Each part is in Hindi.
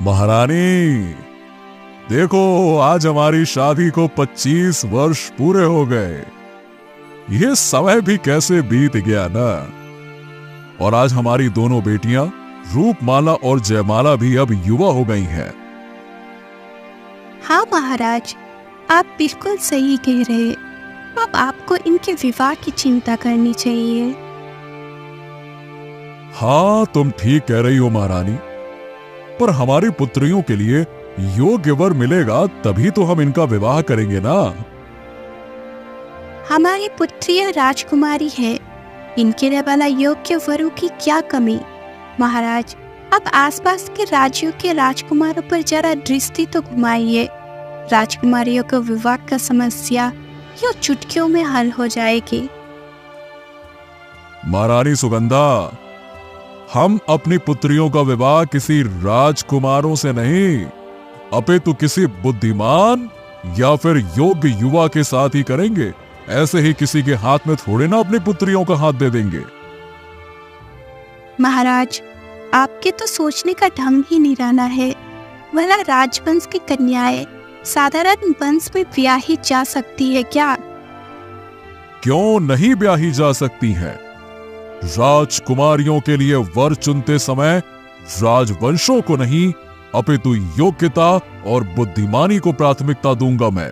महारानी, देखो आज हमारी शादी को 25 वर्ष पूरे हो गए। ये समय भी कैसे बीत गया ना। और आज हमारी दोनों बेटियां रूपमाला और जयमाला भी अब युवा हो गई हैं। हाँ महाराज, आप बिल्कुल सही कह रहे। अब आपको इनके विवाह की चिंता करनी चाहिए। हाँ, तुम ठीक कह रही हो महारानी, पर हमारी पुत्रियों के लिए योग्य वर मिलेगा तभी तो हम इनका विवाह करेंगे ना। हमारी पुत्रियां राजकुमारी है, इनके लिए वाला योग्य वरों की क्या कमी। महाराज, अब आसपास के राज्यों के राजकुमारों पर जरा दृष्टि तो घुमाइए। राजकुमारियों को विवाह का समस्या यूं चुटकियों में हल हो जाएगी। महारानी सुगंधा, हम अपनी पुत्रियों का विवाह किसी राजकुमारों से नहीं, अपितु किसी बुद्धिमान या फिर योग्य युवा के साथ ही करेंगे। ऐसे ही किसी के हाथ में थोड़े ना अपनी पुत्रियों का हाथ दे देंगे। महाराज, आपके तो सोचने का ढंग ही निराला है। भला राजवंश की कन्याएं साधारण वंश में ब्याही जा सकती है क्या? क्यों नहीं ब्याही जा सकती हैं? राजकुमारियों के लिए वर चुनते समय राजवंशों को नहीं, अपितु योग्यता और बुद्धिमानी को प्राथमिकता दूंगा मैं।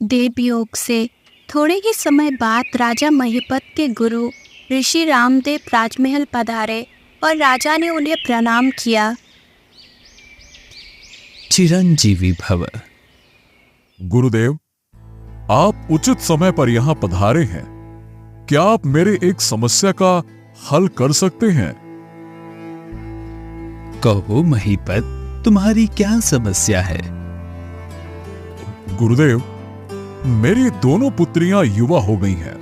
देवयोग से थोड़े ही समय बाद राजा महिपत के गुरु ऋषि रामदेव राजमहल पधारे और राजा ने उन्हें प्रणाम किया। चिरंजीवी भव। गुरुदेव, आप उचित समय पर यहां पधारे हैं। क्या आप मेरे एक समस्या का हल कर सकते हैं? कहो महिपत, तुम्हारी क्या समस्या है? गुरुदेव, मेरी दोनों पुत्रियां युवा हो गई हैं।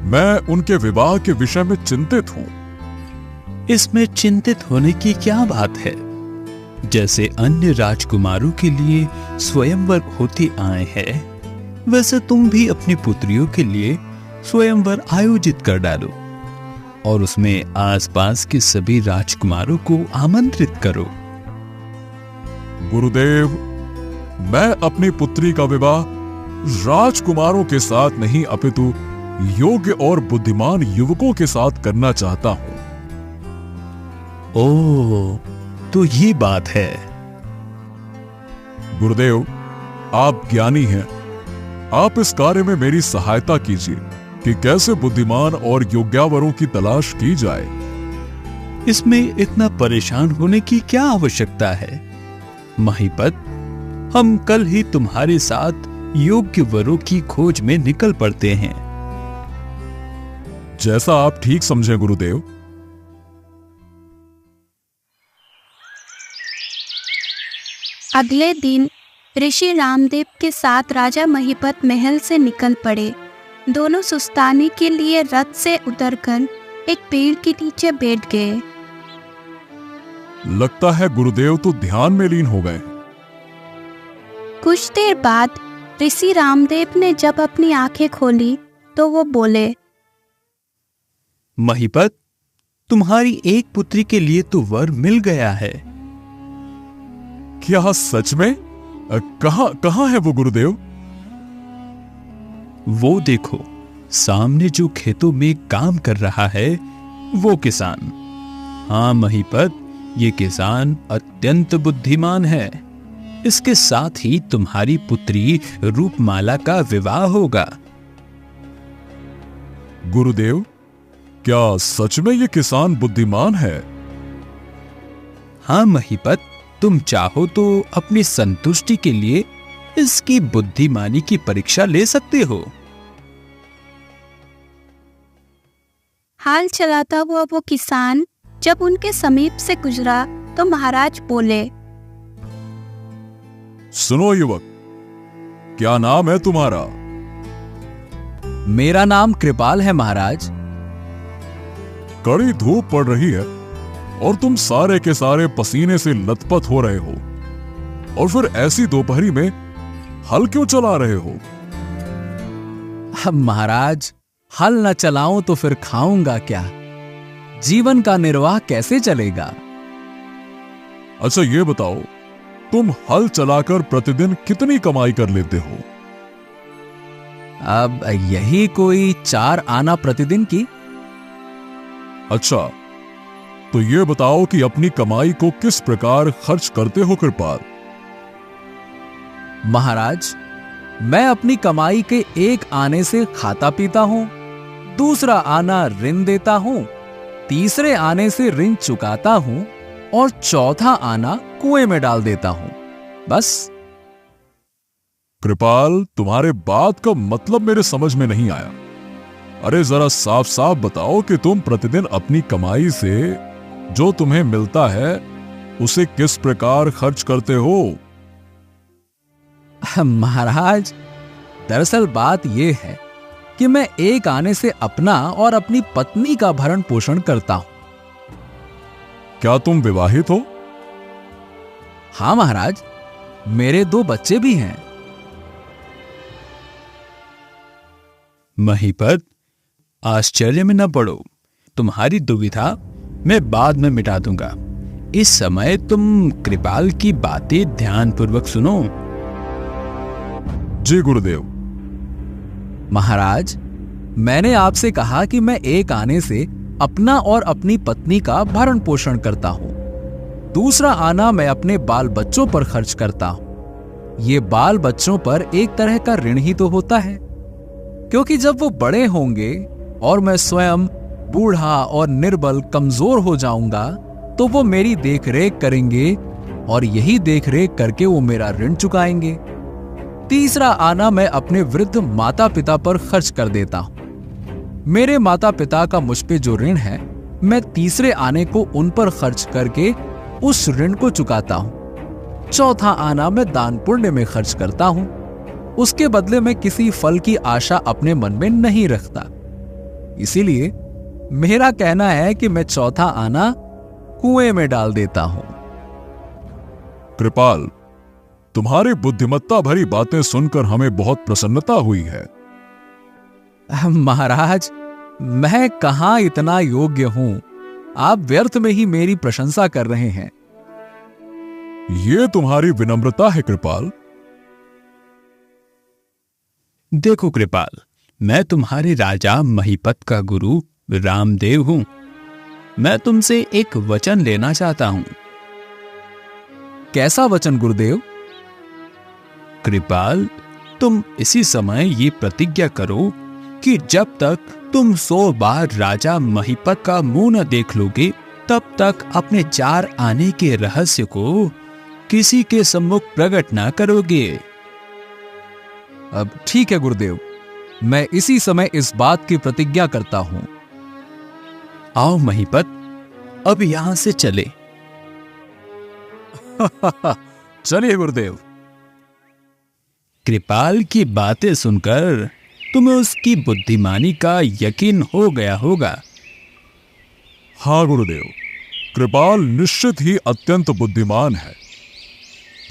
मैं उनके विवाह के विषय में चिंतित हूं। इसमें चिंतित होने की क्या बात है? जैसे अन्य राजकुमारों के लिए स्वयंवर होते आए हैं, वैसे तुम भी अपनी पुत्रियों के लिए स्वयंवर आयोजित कर डालो और उसमें आसपास के सभी राजकुमारों को आमंत्रित करो। गुरुदेव, मैं अपनी पुत्री का विवाह राजकुमारों के साथ नहीं, अपितु योग्य और बुद्धिमान युवकों के साथ करना चाहता हूं। ओह, तो ये बात है। गुरुदेव, आप ज्ञानी हैं। आप इस कार्य में मेरी सहायता कीजिए कि कैसे बुद्धिमान और योग्यावरों की तलाश की जाए। इसमें इतना परेशान होने की क्या आवश्यकता है? महिपत, हम कल ही तुम्हारे साथ योग्य वरों की खोज में निकल पड़ते हैं। जैसा आप ठीक समझें गुरुदेव। अगले दिन ऋषि रामदेव के साथ राजा महिपत महल से निकल पड़े। दोनों सुस्ताने के लिए रथ से उतरकर एक पेड़ के नीचे बैठ गए। लगता है गुरुदेव तो ध्यान में लीन हो गए। कुछ देर बाद ऋषि रामदेव ने जब अपनी आंखें खोली तो वो बोले, महिपत, तुम्हारी एक पुत्री के लिए तो वर मिल गया है। क्या सच में? कहां है वो गुरुदेव? वो देखो, सामने जो खेतों में काम कर रहा है वो किसान। हाँ महिपत, ये किसान अत्यंत बुद्धिमान है। इसके साथ ही तुम्हारी पुत्री रूपमाला का विवाह होगा। गुरुदेव, क्या सच में ये किसान बुद्धिमान है? हाँ महिपत, तुम चाहो तो अपनी संतुष्टि के लिए इसकी बुद्धिमानी की परीक्षा ले सकते हो। हाल चलाता हुआ वो किसान जब उनके समीप से गुजरा तो महाराज बोले, सुनो युवक, क्या नाम है तुम्हारा? मेरा नाम कृपाल है महाराज। कड़ी धूप पड़ रही है और तुम सारे के सारे पसीने से लथपथ हो रहे हो, और फिर ऐसी दोपहरी में हल क्यों चला रहे हो? अब महाराज, हल न चलाऊं तो फिर खाऊंगा क्या? जीवन का निर्वाह कैसे चलेगा? अच्छा ये बताओ, तुम हल चलाकर प्रतिदिन कितनी कमाई कर लेते हो? अब यही कोई 4 आना प्रतिदिन की। अच्छा, तो ये बताओ कि अपनी कमाई को किस प्रकार खर्च करते हो कृपाल? महाराज, मैं अपनी कमाई के 1 आने से खाता पीता हूं, दूसरा आना ऋण देता हूं, तीसरे आने से ऋण चुकाता हूं और चौथा आना कुएं में डाल देता हूं। बस। कृपाल, तुम्हारे बात का मतलब मेरे समझ में नहीं आया। अरे जरा साफ साफ बताओ कि तुम प्रतिदिन अपनी कमाई से जो तुम्हें मिलता है उसे किस प्रकार खर्च करते हो? महाराज, दरअसल बात यह है कि मैं 1 आने से अपना और अपनी पत्नी का भरण पोषण करता हूं। क्या तुम विवाहित हो? हां महाराज, मेरे 2 बच्चे भी हैं। महीपत, आश्चर्य में न पड़ो। तुम्हारी दुविधा मैं बाद में मिटा दूंगा। इस समय तुम कृपाल की बातें ध्यानपूर्वक सुनो। जी गुरुदेव। महाराज, मैंने आपसे कहा कि मैं 1 आने से अपना और अपनी पत्नी का भरण पोषण करता हूं। दूसरा आना मैं अपने बाल बच्चों पर खर्च करता हूं। ये बाल बच्चों पर एक तरह का ऋण ही तो होता है, क्योंकि जब वो बड़े होंगे और मैं स्वयं बूढ़ा और निर्बल कमजोर हो जाऊंगा तो वो मेरी देखरेख करेंगे और यही देखरेख करके वो मेरा ऋण चुकाएंगे। तीसरा आना मैं अपने वृद्ध माता पिता पर खर्च कर देता हूं। मेरे माता पिता का मुझ पे जो ऋण है, मैं तीसरे आने को उन पर खर्च करके उस ऋण को चुकाता हूं। चौथा आना मैं दान पुण्य में खर्च करता हूं। उसके बदले में किसी फल की आशा अपने मन में नहीं रखता। इसीलिए मेरा कहना है कि मैं चौथा आना कुएं में डाल देता हूं। कृपाल, तुम्हारी बुद्धिमत्ता भरी बातें सुनकर हमें बहुत प्रसन्नता हुई है। महाराज, मैं कहां इतना योग्य हूं? आप व्यर्थ में ही मेरी प्रशंसा कर रहे हैं। ये तुम्हारी विनम्रता है कृपाल। देखो कृपाल, मैं तुम्हारे राजा महीपत का गुरु रामदेव हूं। मैं तुमसे एक वचन लेना चाहता हूं। कैसा वचन गुरुदेव? कृपाल, तुम इसी समय ये प्रतिज्ञा करो कि जब तक तुम 100 बार राजा महीपत का मुंह न देख लोगे, तब तक अपने 4 आने के रहस्य को किसी के सम्मुख प्रकट ना करोगे। अब ठीक है गुरुदेव, मैं इसी समय इस बात की प्रतिज्ञा करता हूं। आओ महीपत, अब यहां से चले। चलिए गुरुदेव। कृपाल की बातें सुनकर तुम्हें उसकी बुद्धिमानी का यकीन हो गया होगा। हाँ गुरुदेव, कृपाल निश्चित ही अत्यंत बुद्धिमान है।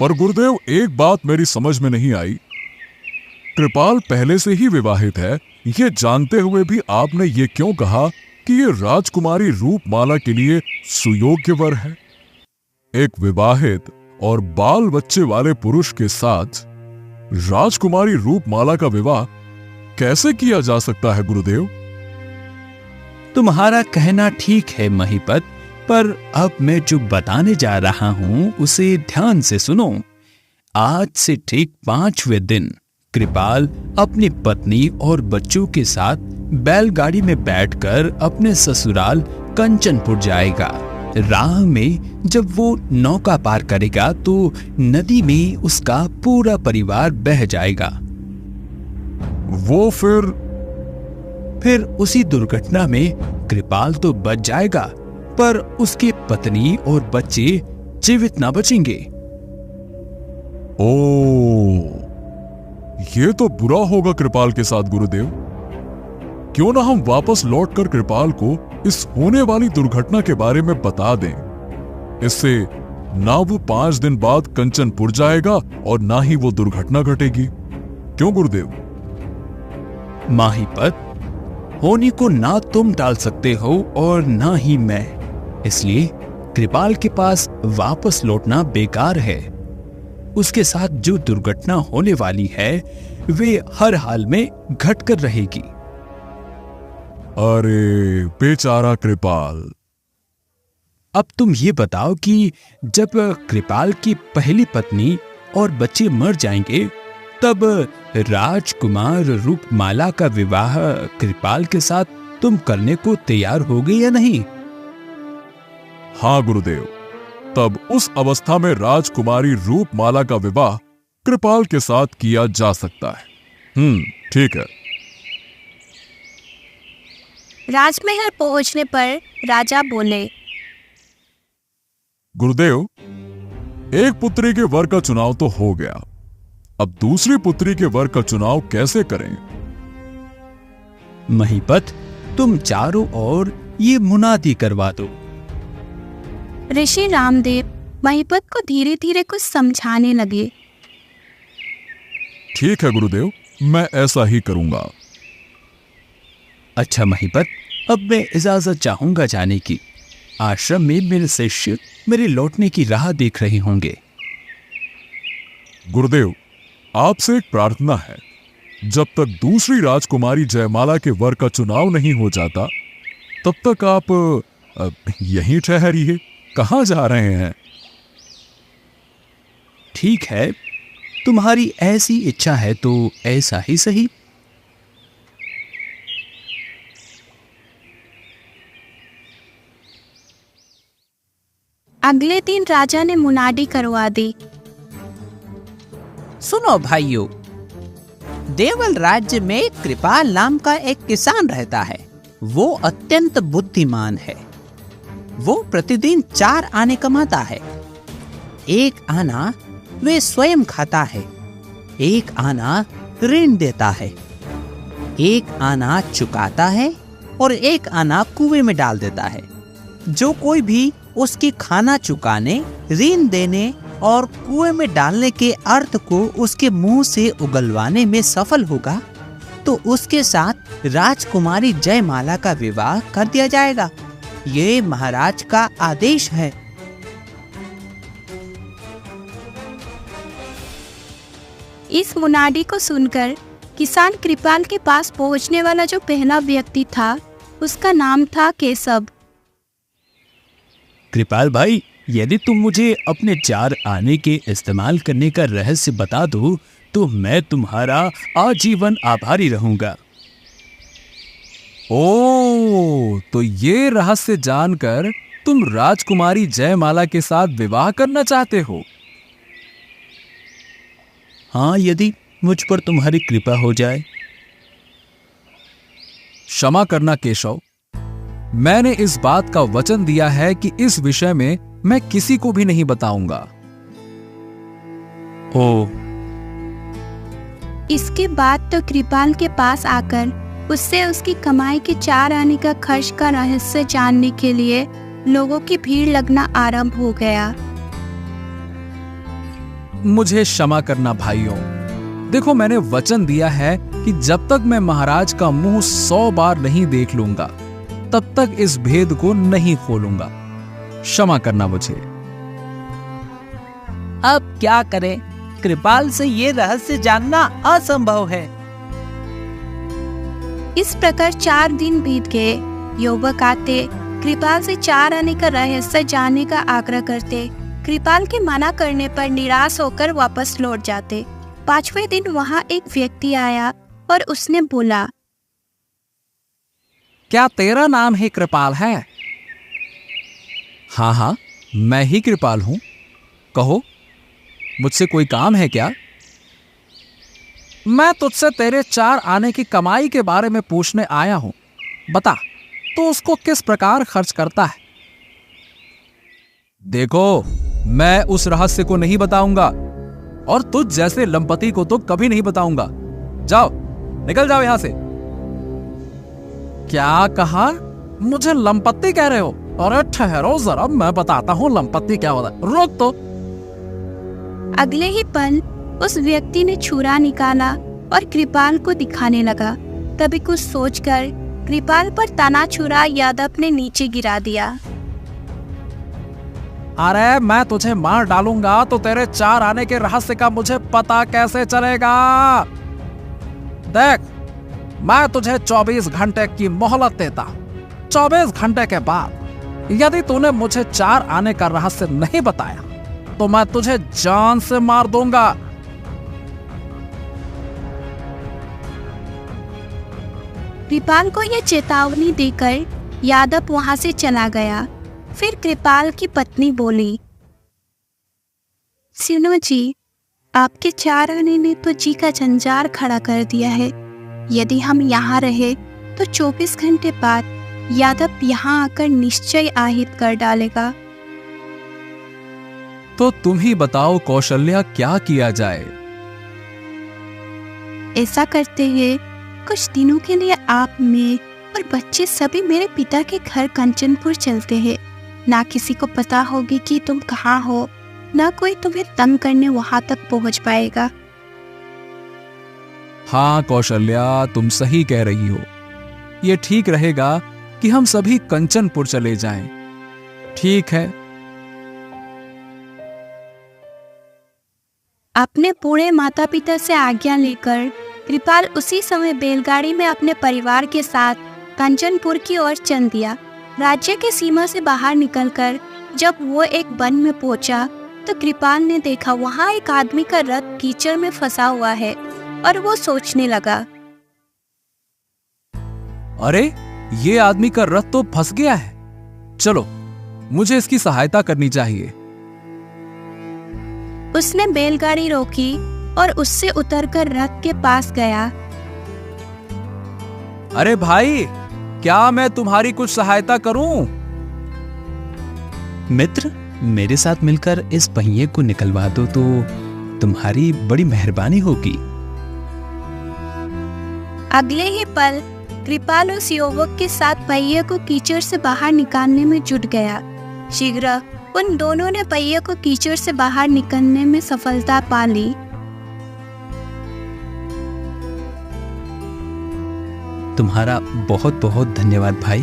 पर गुरुदेव, एक बात मेरी समझ में नहीं आई। कृपाल पहले से ही विवाहित है, ये जानते हुए भी आपने ये क्यों कहा कि ये राजकुमारी रूपमाला के लिए सुयोग्य वर है? एक विवाहित और बाल बच्चे वाले पुरुष के साथ राजकुमारी रूपमाला का विवाह कैसे किया जा सकता है गुरुदेव? तुम्हारा कहना ठीक है महीपत, पर अब मैं जो बताने जा रहा हूं उसे ध्यान से सुनो। आज से ठीक 5वें दिन कृपाल अपनी पत्नी और बच्चों के साथ बैलगाड़ी में बैठकर अपने ससुराल कंचनपुर जाएगा। राह में जब वो नौका पार करेगा तो नदी में उसका पूरा परिवार बह जाएगा। वो फिर उसी दुर्घटना में कृपाल तो बच जाएगा, पर उसकी पत्नी और बच्चे जीवित ना बचेंगे। ओ, ये तो बुरा होगा कृपाल के साथ गुरुदेव। क्यों ना हम वापस लौटकर कृपाल को इस होने वाली दुर्घटना के बारे में बता दें। इससे ना वो 5 दिन बाद कंचनपुर जाएगा और ना ही वो दुर्घटना घटेगी। क्यों गुरुदेव? महीपत, होनी को ना तुम टाल सकते हो और ना ही मैं, इसलिए कृपाल के पास वापस लौटना बेकार है। उसके साथ जो दुर्घटना होने वाली है वे हर हाल में घटकर रहेगी। अरे बेचारा कृपाल। अब तुम ये बताओ कि जब कृपाल की पहली पत्नी और बच्चे मर जाएंगे तब राजकुमार रूपमाला का विवाह कृपाल के साथ तुम करने को तैयार होगे या नहीं? हाँ गुरुदेव, तब उस अवस्था में राजकुमारी रूपमाला का विवाह कृपाल के साथ किया जा सकता है। ठीक है। राजमहल पहुंचने पर राजा बोले, गुरुदेव, एक पुत्री के वर का चुनाव तो हो गया, अब दूसरी पुत्री के वर का चुनाव कैसे करें? महीपत, तुम चारों ओर ये मुनादी करवा दो। ऋषि रामदेव महीपत को धीरे धीरे कुछ समझाने लगे। ठीक है गुरुदेव, मैं ऐसा ही करूंगा। अच्छा महीपत, अब मैं इजाजत चाहूंगा जाने की। आश्रम में मेरे शिष्य मेरे लौटने की राह देख रहे होंगे। गुरुदेव, आपसे एक प्रार्थना है, जब तक दूसरी राजकुमारी जयमाला के वर का चुनाव नहीं हो जाता तब तक आप यहीं ठहरिए। कहां जा रहे हैं? ठीक है, तुम्हारी ऐसी इच्छा है तो ऐसा ही सही। अगले दिन राजा ने मुनादी करवा दी। सुनो भाइयों, देवल राज्य में कृपाल नाम का एक किसान रहता है। वो अत्यंत बुद्धिमान है। वो प्रतिदिन 4 आने कमाता है। एक आना वे स्वयं खाता है, एक आना ऋण देता है, एक आना चुकाता है और एक आना कुएं में डाल देता है। जो कोई भी उसकी खाना चुकाने, ऋण देने और कुएं में डालने के अर्थ को उसके मुंह से उगलवाने में सफल होगा तो उसके साथ राजकुमारी जयमाला का विवाह कर दिया जाएगा। ये महाराज का आदेश है। इस मुनादी को सुनकर किसान कृपाल के पास पहुंचने वाला जो पहला व्यक्ति था उसका नाम था केशव। कृपाल भाई, यदि तुम मुझे अपने 4 आने के इस्तेमाल करने का रहस्य बता दो तो मैं तुम्हारा आजीवन आभारी रहूंगा। ओ, तो ये रहस्य जानकर तुम राजकुमारी जयमाला के साथ विवाह करना चाहते हो? हाँ, यदि मुझ पर तुम्हारी कृपा हो जाए। क्षमा करना केशव, मैंने इस बात का वचन दिया है कि इस विषय में मैं किसी को भी नहीं बताऊंगा। ओ, इसके बाद तो कृपाल के पास आकर उससे उसकी कमाई के 4 आने का खर्च का रहस्य जानने के लिए लोगों की भीड़ लगना आरंभ हो गया। मुझे क्षमा करना भाइयों। देखो, मैंने वचन दिया है कि जब तक मैं महाराज का मुंह 100 बार नहीं देख लूंगा तब तक इस भेद को नहीं खोलूंगा। क्षमा करना मुझे। अब क्या करें? कृपाल से ये रहस्य जानना असंभव है। इस प्रकार 4 दिन बीत गए। युवक आते, कृपाल से 4 आने का रहस्य जानने का आग्रह करते। कृपाल के मना करने पर निराश होकर वापस लौट जाते। 5वें दिन वहां एक व्यक्ति आया और उसने बोला, क्या तेरा नाम ही कृपाल है? हाँ हाँ, मैं ही कृपाल हूं। कहो, मुझसे कोई काम है क्या? मैं तुझसे तेरे 4 आने की कमाई के बारे में पूछने आया हूं। बता, तो उसको किस प्रकार खर्च करता है? देखो, मैं उस रहस्य को नहीं बताऊंगा और तुझ जैसे लंपति को तो कभी नहीं बताऊंगा। जाओ, निकल जाओ यहां से। क्या कहा? मुझे लंपति कह रहे हो? अरे ठहरो जरा, मैं बताता हूं लंपति क्या होता है। रुक तो। अगले ही पल उस व्यक्ति ने छुरा निकाला और कृपाल को दिखाने लगा। तभी कुछ सोचकर कृपाल पर तना छुरा यादव ने नीचे गिरा दिया। अरे मैं तुझे मार डालूंगा तो तेरे 4 आने के रहस्य का मुझे पता कैसे चलेगा? देख, मैं तुझे 24 घंटे की मोहलत देता। 24 घंटे के बाद यदि तूने मुझे 4 आने का रहस्य नहीं बताया तो मैं तुझे जान से मार दूंगा। कृपाल को यह चेतावनी देकर यादव वहां से चला गया। फिर कृपाल की पत्नी बोली, सुनो जी, आपके 4 आने ने तो जी का जंजार खड़ा कर दिया है। यदि हम यहाँ रहे तो 24 घंटे बाद यादव यहाँ आकर निश्चय आहित कर डालेगा। तो तुम ही बताओ कौशल्या, क्या किया जाए? ऐसा करते हैं, कुछ दिनों के लिए आप, मैं और बच्चे सभी मेरे पिता के घर कंचनपुर चलते हैं। ना किसी को पता होगी कि तुम कहाँ हो, ना कोई तुम्हें तंग करने वहां तक पहुंच पाएगा। हाँ कौशल्या, तुम सही कह रही हो। ये ठीक रहेगा कि हम सभी कंचनपुर चले जाएं। ठीक है। अपने बूढ़े माता पिता से आज्ञा लेकर कृपाल उसी समय बैलगाड़ी में अपने परिवार के साथ कंचनपुर की ओर चल दिया। राज्य की सीमा से बाहर निकलकर जब वो एक वन में पहुंचा तो कृपाल ने देखा वहां एक आदमी का रथ कीचड़ में फंसा हुआ है और वो सोचने लगा, अरे ये आदमी का रथ तो फंस गया है। चलो, मुझे इसकी सहायता करनी चाहिए। उसने बैलगाड़ी रोकी और उससे उतरकर रथ के पास गया। अरे भाई, क्या मैं तुम्हारी कुछ सहायता करूं? मित्र, मेरे साथ मिलकर इस पहिए को निकलवा दो तो तुम्हारी बड़ी मेहरबानी होगी। अगले ही पल कृपाल उस युवक के साथ पहिए को कीचड़ से बाहर निकालने में जुट गया। शीघ्र उन दोनों ने पहिए को कीचड़ से बाहर निकलने में सफलता पा ली। तुम्हारा बहुत बहुत धन्यवाद भाई।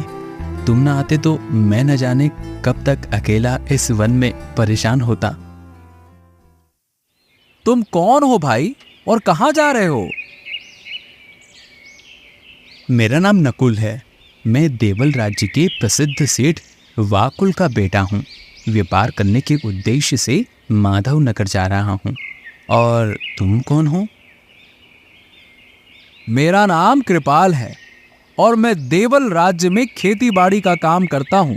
तुम ना आते तो मैं न जाने कब तक अकेला इस वन में परेशान होता। तुम कौन हो भाई और कहां जा रहे हो? मेरा नाम नकुल है। मैं देवल राज्य के प्रसिद्ध सेठ वाकुल का बेटा हूँ। व्यापार करने के उद्देश्य से माधव नगर जा रहा हूँ। और तुम कौन हो? मेरा नाम कृपाल है और मैं देवल राज्य में खेती बाड़ी का काम करता हूं।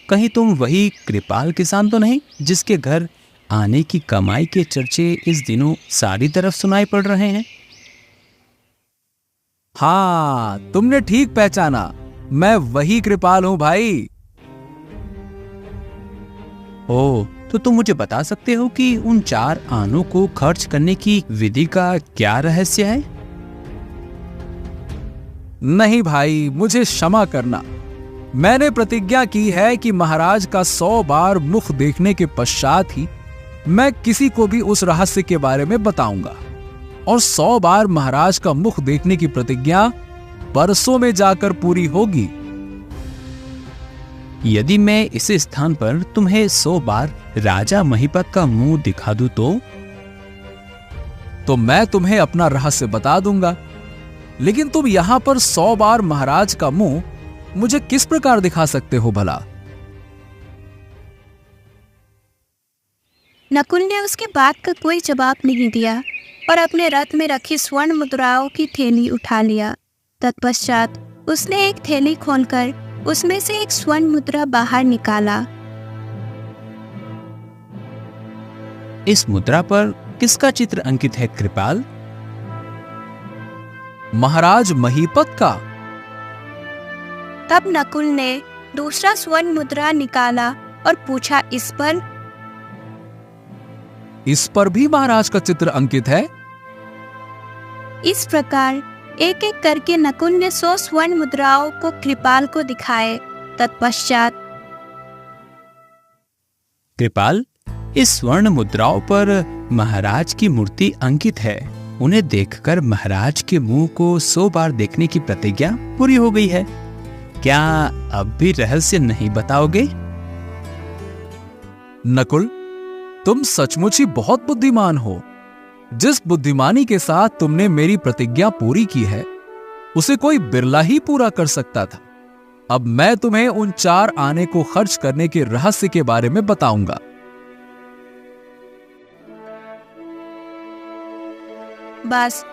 कहीं तुम वही कृपाल किसान तो नहीं जिसके घर आने की कमाई के चर्चे इस दिनों सारी तरफ सुनाई पड़ रहे हैं? हाँ, तुमने ठीक पहचाना। मैं वही कृपाल हूं भाई। ओ, तो तुम मुझे बता सकते हो कि उन 4 आनों को खर्च करने की विधि का क्या रहस्य है? नहीं भाई, मुझे क्षमा करना। मैंने प्रतिज्ञा की है कि महाराज का 100 बार मुख देखने के पश्चात ही मैं किसी को भी उस रहस्य के बारे में बताऊंगा। और 100 बार महाराज का मुख देखने की प्रतिज्ञा बरसों में जाकर पूरी होगी। यदि मैं इस स्थान पर तुम्हें 100 बार राजा महिपत का मुंह दिखा दूं तो मैं तुम्हें अपना रहस्य बता दूंगा। लेकिन तुम यहां पर 100 बार महाराज का मुंह मुझे किस प्रकार दिखा सकते हो भला? नकुल ने उसके बात का कोई जवाब नहीं दिया और अपने रथ में रखी स्वर्ण मुद्राओं की थैली उठा लिया। तत्पश्चात उसने एक थैली खोलकर उसमें से एक स्वर्ण मुद्रा बाहर निकाला। इस मुद्रा पर किसका चित्र अंकित है कृपाल? महाराज महीपत का। तब नकुल ने दूसरा स्वर्ण मुद्रा निकाला और पूछा, इस पर भी महाराज का चित्र अंकित है? इस प्रकार एक एक करके नकुल ने 100 स्वर्ण मुद्राओं को कृपाल को दिखाए। तत्पश्चात, कृपाल, इस स्वर्ण मुद्राओं पर महाराज की मूर्ति अंकित है। उन्हें देखकर महाराज के मुंह को 100 बार देखने की प्रतिज्ञा पूरी हो गई है। क्या अब भी रहस्य नहीं बताओगे? नकुल, तुम सचमुच ही बहुत बुद्धिमान हो। जिस बुद्धिमानी के साथ तुमने मेरी प्रतिज्ञा पूरी की है, उसे कोई बिरला ही पूरा कर सकता था। अब मैं तुम्हें उन 4 आने को खर्च करने के रहस्य के बारे में बताऊंगा। बस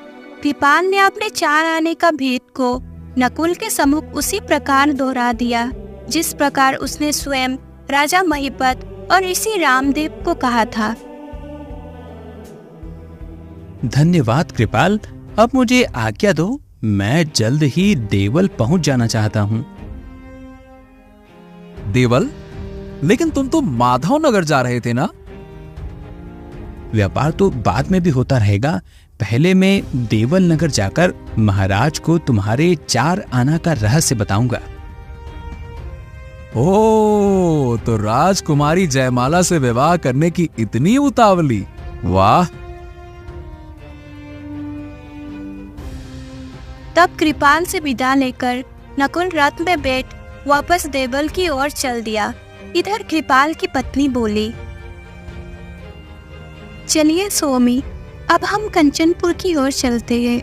कृपाल ने अपने 4 आने का भेद को नकुल के सम्मुख उसी प्रकार दोहरा दिया जिस प्रकार उसने स्वयं राजा महिपत और ऋषि रामदेव को कहा था। धन्यवाद कृपाल। अब मुझे आज्ञा दो, मैं जल्द ही देवल पहुंच जाना चाहता हूं। देवल? लेकिन तुम तो माधव नगर जा रहे थे ना? व्यापार तो बाद में भी होता रहेगा। पहले मैं देवल नगर जाकर महाराज को तुम्हारे 4 आना का रहस्य बताऊंगा। ओ, तो राजकुमारी जयमाला से विवाह करने की इतनी उतावली? वाह! तब कृपाल से विदा लेकर नकुल रथ में बैठ वापस देवल की ओर चल दिया। इधर कृपाल की पत्नी बोली, चलिए स्वामी, अब हम कंचनपुर की ओर चलते हैं।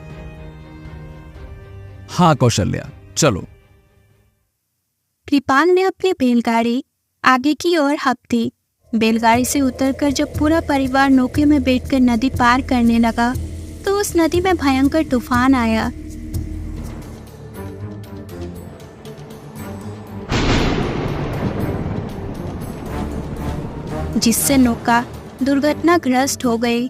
हाँ कौशल्या, चलो। कृपाल ने अपनी बैलगाड़ी आगे की ओर हाँकी। बैलगाड़ी से उतरकर जब पूरा परिवार नौके में बैठकर नदी पार करने लगा तो उस नदी में भयंकर तूफान आया। जिससे नौका दुर्घटनाग्रस्त हो गई।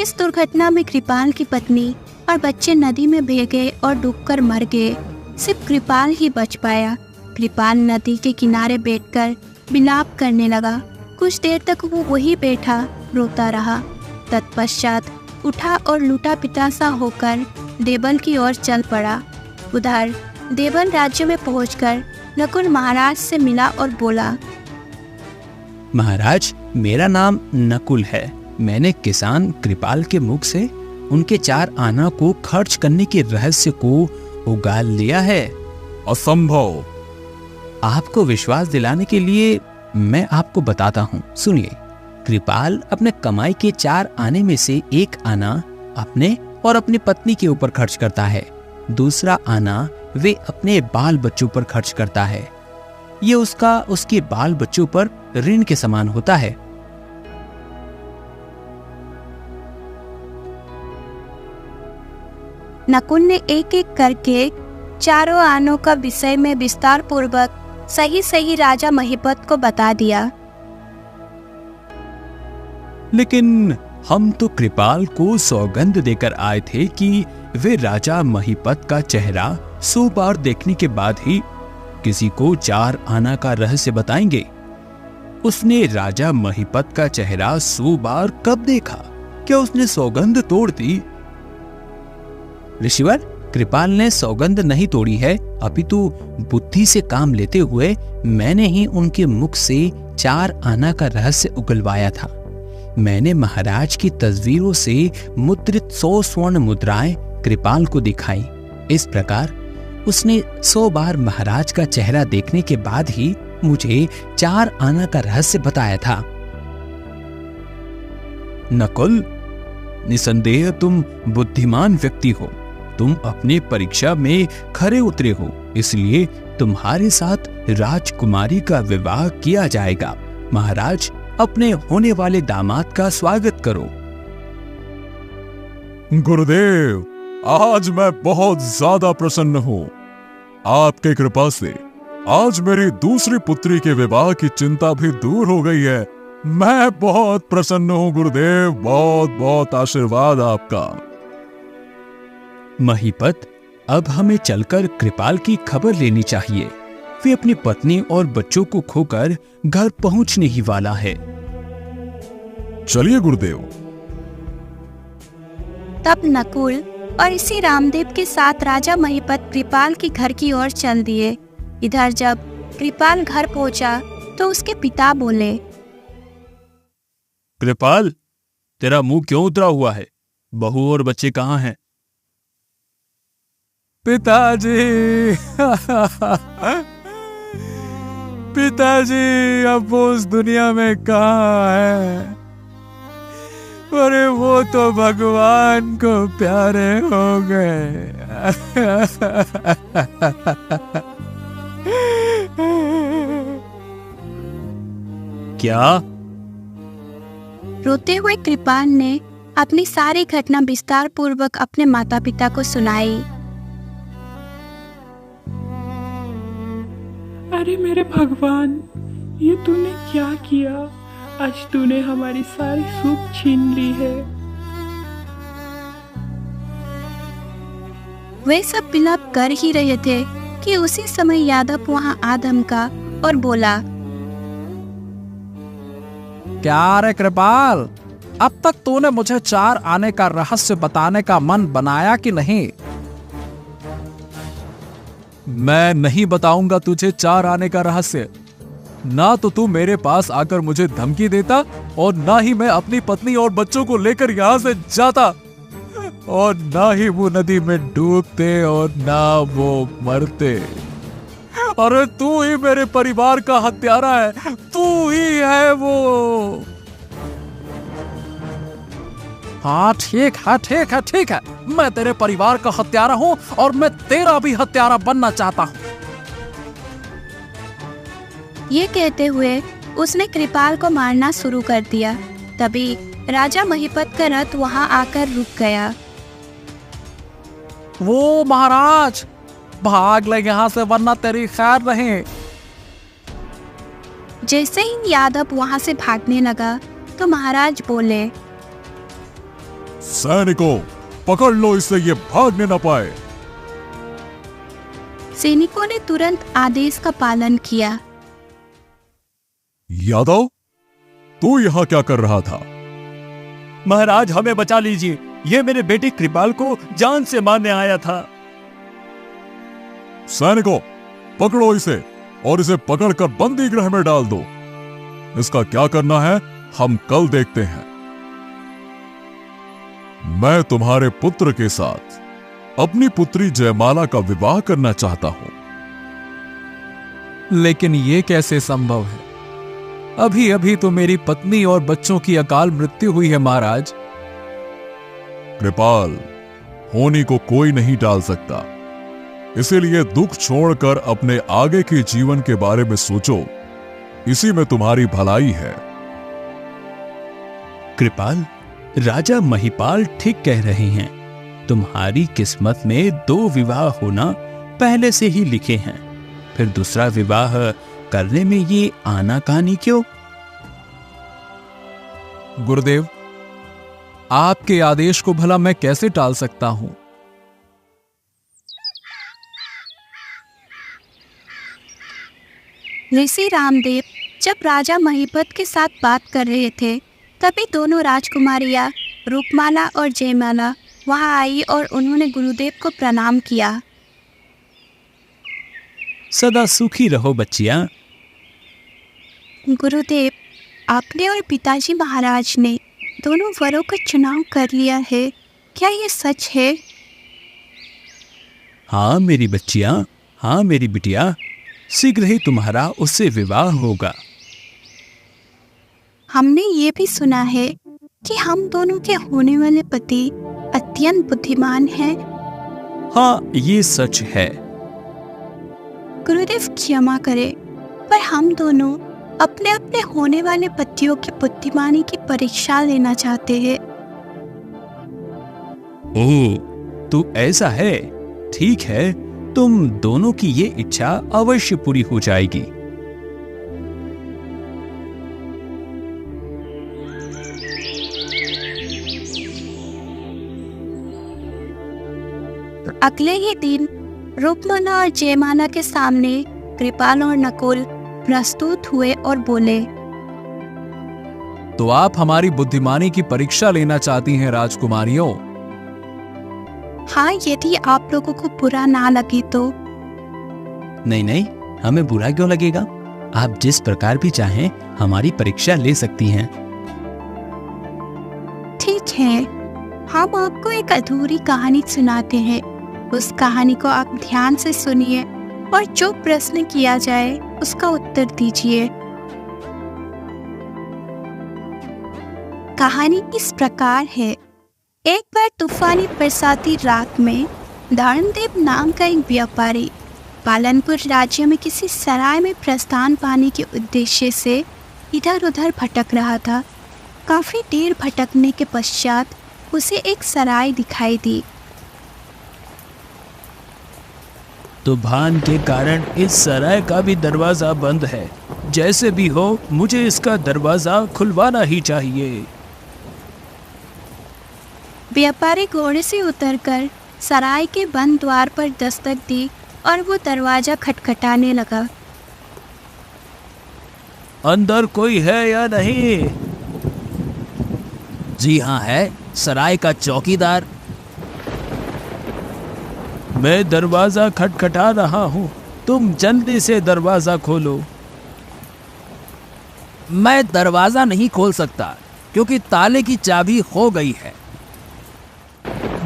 इस दुर्घटना में कृपाल की पत्नी और बच्चे नदी में बह गए और डूबकर मर गए। सिर्फ कृपाल ही बच पाया। कृपाल नदी के किनारे बैठकर विलाप करने लगा। कुछ देर तक वो वही बैठा रोता रहा। तत्पश्चात उठा और लूटा पिटा सा होकर देवल की ओर चल पड़ा। उधर देवल राज्य में पहुंचकर नकुल महाराज से मिला और बोला, महाराज, मेरा नाम नकुल है। मैंने किसान कृपाल के मुख से उनके 4 आना को खर्च करने के रहस्य को उगाल लिया है। असंभव। आपको विश्वास दिलाने के लिए मैं आपको बताता हूँ, सुनिए। कृपाल अपने कमाई के 4 आने में से 1 आना अपने और अपनी पत्नी के ऊपर खर्च करता है। दूसरा आना वे अपने बाल बच्चों पर खर्च करता है। ये उसके बाल बच्चों पर ऋण के समान होता है। नकुल ने एक एक करके 4 आनों का विषय में विस्तार पूर्वक सही राजा महिपत को बता दिया। लेकिन हम तो कृपाल को सौगंध देकर आए थे कि वे राजा महिपत का चेहरा 100 बार देखने के बाद ही किसी को 4 आना का रहस्य बताएंगे। उसने राजा महिपत का चेहरा 100 बार कब देखा? क्या उसने सौगंध तोड़ दी? ऋषिवर, कृपाल ने सौगंध नहीं तोड़ी है, अपितु बुद्धि से काम लेते हुए मैंने ही उनके मुख से 4 आना का रहस्य उगलवाया था। मैंने महाराज की तस्वीरों से मुद्रित 100 स्वर्ण मुद्राएं कृपाल को दिखाई। इस प्रकार उसने 100 बार महाराज का चेहरा देखने के बाद ही मुझे 4 आना का रहस्य बताया था। नकुल, निसंदेह तुम बुद्धिमान व्यक्ति हो। तुम अपनी परीक्षा में खरे उतरे हो, इसलिए तुम्हारे साथ राजकुमारी का विवाह किया जाएगा। महाराज, अपने होने वाले दामाद का स्वागत करो। गुरुदेव, आज मैं बहुत ज्यादा प्रसन्न हूँ। आपके कृपा से आज मेरी दूसरी पुत्री के विवाह की चिंता भी दूर हो गई है। मैं बहुत प्रसन्न हूँ गुरुदेव, बहुत बहुत आशीर्वाद आपका। महिपत, अब हमें चलकर कृपाल की खबर लेनी चाहिए। वे अपनी पत्नी और बच्चों को खोकर घर पहुंचने ही वाला है। चलिए गुरुदेव। तब नकुल और ऋषि रामदेव के साथ राजा महिपत कृपाल के घर की ओर चल दिए। इधर जब कृपाल घर पहुंचा तो उसके पिता बोले, कृपाल, तेरा मुंह क्यों उतरा हुआ है? बहू और बच्चे कहाँ हैं? पिताजी पिताजी अब वो उस दुनिया में कहाँ है? अरे वो तो भगवान को प्यारे हो गए। क्या? रोते हुए कृपाल ने अपनी सारी घटना विस्तार पूर्वक अपने माता पिता को सुनाई। अरे मेरे भगवान, ये तूने क्या किया? आज तूने हमारी सारी सुख छीन ली है। वे सब विलाप कर ही रहे थे कि उसी समय यादव वहां आ धमका और बोला, क्या रे कृपाल, अब तक तूने मुझे 4 आने का रहस्य बताने का मन बनाया कि नहीं? मैं नहीं बताऊंगा तुझे 4 आने का रहस्य। ना तो तू मेरे पास आकर मुझे धमकी देता और ना ही मैं अपनी पत्नी और बच्चों को लेकर यहाँ से जाता, और ना ही वो नदी में डूबते और ना वो मरते। अरे तू ही मेरे परिवार का हत्यारा है, तू ही है वो। हाँ ठीक है, मैं तेरे परिवार का हत्यारा हूं और मैं तेरा भी हत्यारा बनना चाहता हूं। ये कहते हुए उसने कृपाल को मारना शुरू कर दिया। तभी राजा महिपत का रथ वहां आकर रुक गया। वो महाराज, भाग ले यहाँ से वरना तेरी खैर नहीं। जैसे ही यादव वहां से भागने लगा तो महाराज बोले, सैनिकों, पकड़ लो इसे, ये भागने न पाए। सैनिकों ने तुरंत आदेश का पालन किया। यादव, तू यहाँ क्या कर रहा था? महाराज हमें बचा लीजिए, ये मेरे बेटे कृपाल को जान से मारने आया था। सैनिकों, पकड़ो इसे और इसे पकड़कर बंदी गृह में डाल दो। इसका क्या करना है हम कल देखते हैं। मैं तुम्हारे पुत्र के साथ अपनी पुत्री जयमाला का विवाह करना चाहता हूं। लेकिन ये कैसे संभव है? अभी अभी तो मेरी पत्नी और बच्चों की अकाल मृत्यु हुई है महाराज। कृपाल, होनी को कोई नहीं टाल सकता, इसीलिए दुख छोड़कर अपने आगे के जीवन के बारे में सोचो, इसी में तुम्हारी भलाई है। कृपाल, राजा महिपाल ठीक कह रहे हैं। तुम्हारी किस्मत में 2 विवाह होना पहले से ही लिखे हैं, फिर दूसरा विवाह करने में ये आनाकानी क्यों? गुरुदेव, आपके आदेश को भला मैं कैसे टाल सकता हूं? ऋषि रामदेव जब राजा महिपत के साथ बात कर रहे थे, तभी दोनों राजकुमारियां रूपमाला और जयमाला वहां आई और उन्होंने गुरुदेव को प्रणाम किया। सदा सुखी रहो बच्चियां। गुरुदेव, आपने और पिताजी महाराज ने दोनों वरों का चुनाव कर लिया है, क्या ये सच है? हाँ मेरी बच्चियां, हाँ मेरी बिटिया, शीघ्र ही तुम्हारा उससे विवाह होगा। हमने ये भी सुना है कि हम दोनों के होने वाले पति अत्यंत बुद्धिमान हैं। हाँ, ये सच है। गुरुदेव क्षमा करें, पर हम दोनों अपने अपने होने वाले पतियों की बुद्धिमानी की परीक्षा लेना चाहते हैं। ओह, तो ऐसा है। ठीक है, तुम दोनों की ये इच्छा अवश्य पूरी हो जाएगी। अगले ही दिन रूपमाला और जयमाला के सामने कृपाल और नकुल प्रस्तुत हुए और बोले, तो आप हमारी बुद्धिमानी की परीक्षा लेना चाहती हैं राजकुमारियों? हाँ, यदि आप लोगों को बुरा ना लगे तो। नहीं नहीं, हमें बुरा क्यों लगेगा? आप जिस प्रकार भी चाहें हमारी परीक्षा ले सकती हैं। ठीक है, हम आपको एक अधूरी कहानी सुनाते हैं। उस कहानी को आप ध्यान से सुनिए और जो प्रश्न किया जाए उसका उत्तर दीजिए। कहानी इस प्रकार है। एक बार तूफानी बरसाती रात में धर्मदेव नाम का एक व्यापारी पालनपुर राज्य में किसी सराय में प्रस्थान पाने के उद्देश्य से इधर उधर भटक रहा था। काफी देर भटकने के पश्चात उसे एक सराय दिखाई दी। तूफान के कारण इस सराय का भी दरवाजा बंद है। जैसे भी हो मुझे इसका दरवाजा खुलवाना ही चाहिए। व्यापारी घोड़े से उतरकर सराय के बंद द्वार पर दस्तक दी और वो दरवाजा खटखटाने लगा। अंदर कोई है या नहीं? जी हाँ है, सराय का चौकीदार। मैं दरवाजा खटखटा रहा हूँ, तुम जल्दी से दरवाजा खोलो। मैं दरवाजा नहीं खोल सकता क्योंकि ताले की चाबी खो गई है।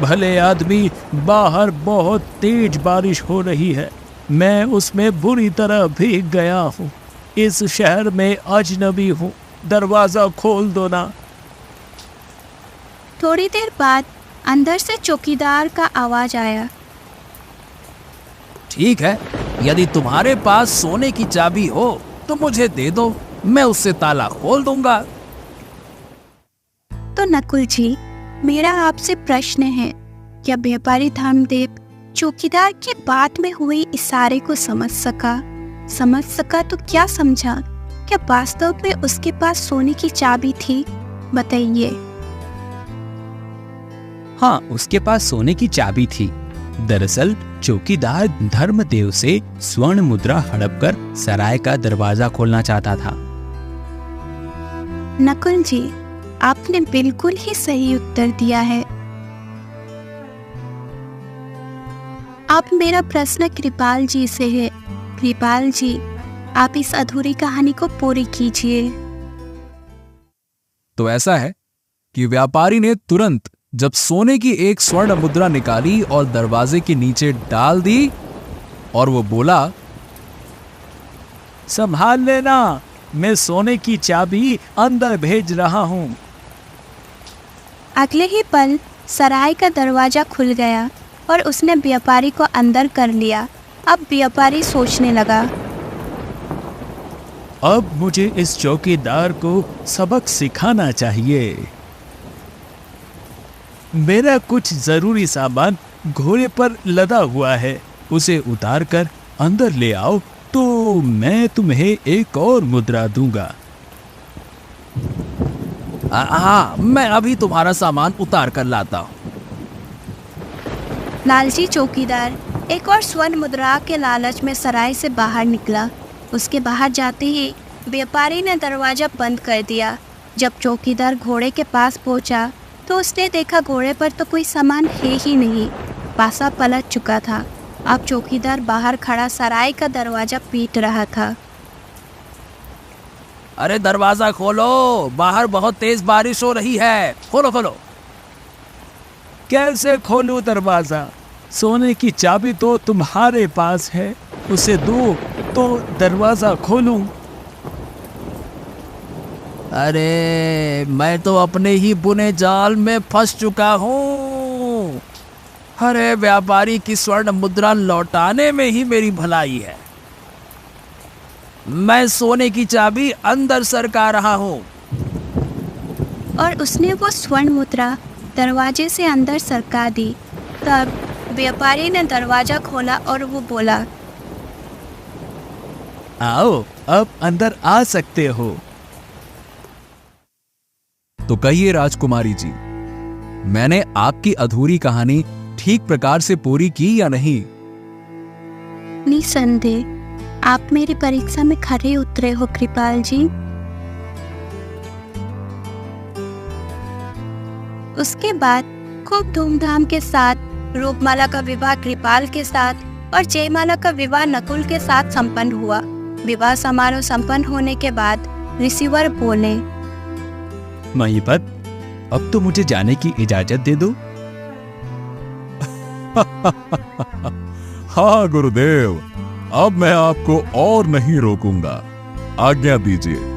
भले आदमी, बाहर बहुत तेज बारिश हो रही है। मैं उसमें बुरी तरह भीग गया हूँ। इस शहर में अजनबी हूँ, दरवाजा खोल दो ना। थोड़ी देर बाद अंदर से चौकीदार का आवाज आया। ठीक है, यदि तुम्हारे पास सोने की चाबी हो तो मुझे दे दो, मैं उससे ताला खोल दूंगा। तो नकुल जी, मेरा आपसे प्रश्न है, क्या व्यापारी धर्मदेव चौकीदार की बात में हुए इशारे को समझ सका तो क्या समझा? क्या वास्तव में उसके पास सोने की चाबी थी? बताइए। हाँ, उसके पास सोने की चाबी थी। दरअसल चौकीदार धर्मदेव से स्वर्ण मुद्रा हड़प कर सराय का दरवाजा खोलना चाहता था। नकुल जी, आपने बिल्कुल ही सही उत्तर दिया है। अब मेरा प्रश्न कृपाल जी से है। कृपाल जी, आप इस अधूरी कहानी को पूरी कीजिए। तो ऐसा है कि व्यापारी ने तुरंत जब सोने की एक स्वर्ण मुद्रा निकाली और दरवाजे के नीचे डाल दी और वो बोला, संभाल लेना, मैं सोने की चाबी अंदर भेज रहा हूँ। अगले ही पल सराय का दरवाजा खुल गया और उसने व्यापारी को अंदर कर लिया। अब व्यापारी सोचने लगा, अब मुझे इस चौकीदार को सबक सिखाना चाहिए। मेरा कुछ जरूरी सामान घोड़े पर लदा हुआ है, उसे उतार कर अंदर ले आओ तो मैं तुम्हें एक और मुद्रा दूंगा। हाँ, मैं अभी तुम्हारा सामान उतार कर लाता हूँ। लालची चौकीदार एक और स्वर्ण मुद्रा के लालच में सराय से बाहर निकला। उसके बाहर जाते ही व्यापारी ने दरवाजा बंद कर दिया। जब चौकीदार घोड़े के पास पहुंचा तो उसने देखा घोड़े पर तो कोई सामान है ही नहीं, पासा पलट चुका था। अब चौकीदार बाहर खड़ा सराय का दरवाजा पीट रहा था। अरे दरवाजा खोलो, बाहर बहुत तेज बारिश हो रही है, खोलो खोलो। कैसे खोलूं दरवाजा? सोने की चाबी तो तुम्हारे पास है, उसे दो तो दरवाजा खोलूं। अरे मैं तो अपने ही बुने जाल में फंस चुका हूँ। अरे व्यापारी की स्वर्ण मुद्रा लौटाने में ही मेरी भलाई है। मैं सोने की चाबी अंदर सरका रहा हूँ। और उसने वो स्वर्ण मुद्रा दरवाजे से अंदर सरका दी। तब व्यापारी ने दरवाजा खोला और वो बोला, आओ, अब अंदर आ सकते हो। तो कहिए राजकुमारी जी, मैंने आपकी अधूरी कहानी ठीक प्रकार से पूरी की या नहीं? निसंदेह आप मेरी परीक्षा में खरे उतरे हो कृपाल जी। उसके बाद खूब धूमधाम के साथ रूपमाला का विवाह कृपाल के साथ और जयमाला का विवाह नकुल के साथ संपन्न हुआ। विवाह समारोह संपन्न होने के बाद ऋषिवर बोले, महिपत, अब तो मुझे जाने की इजाजत दे दो। हाँ गुरुदेव, अब मैं आपको और नहीं रोकूंगा, आज्ञा दीजिए।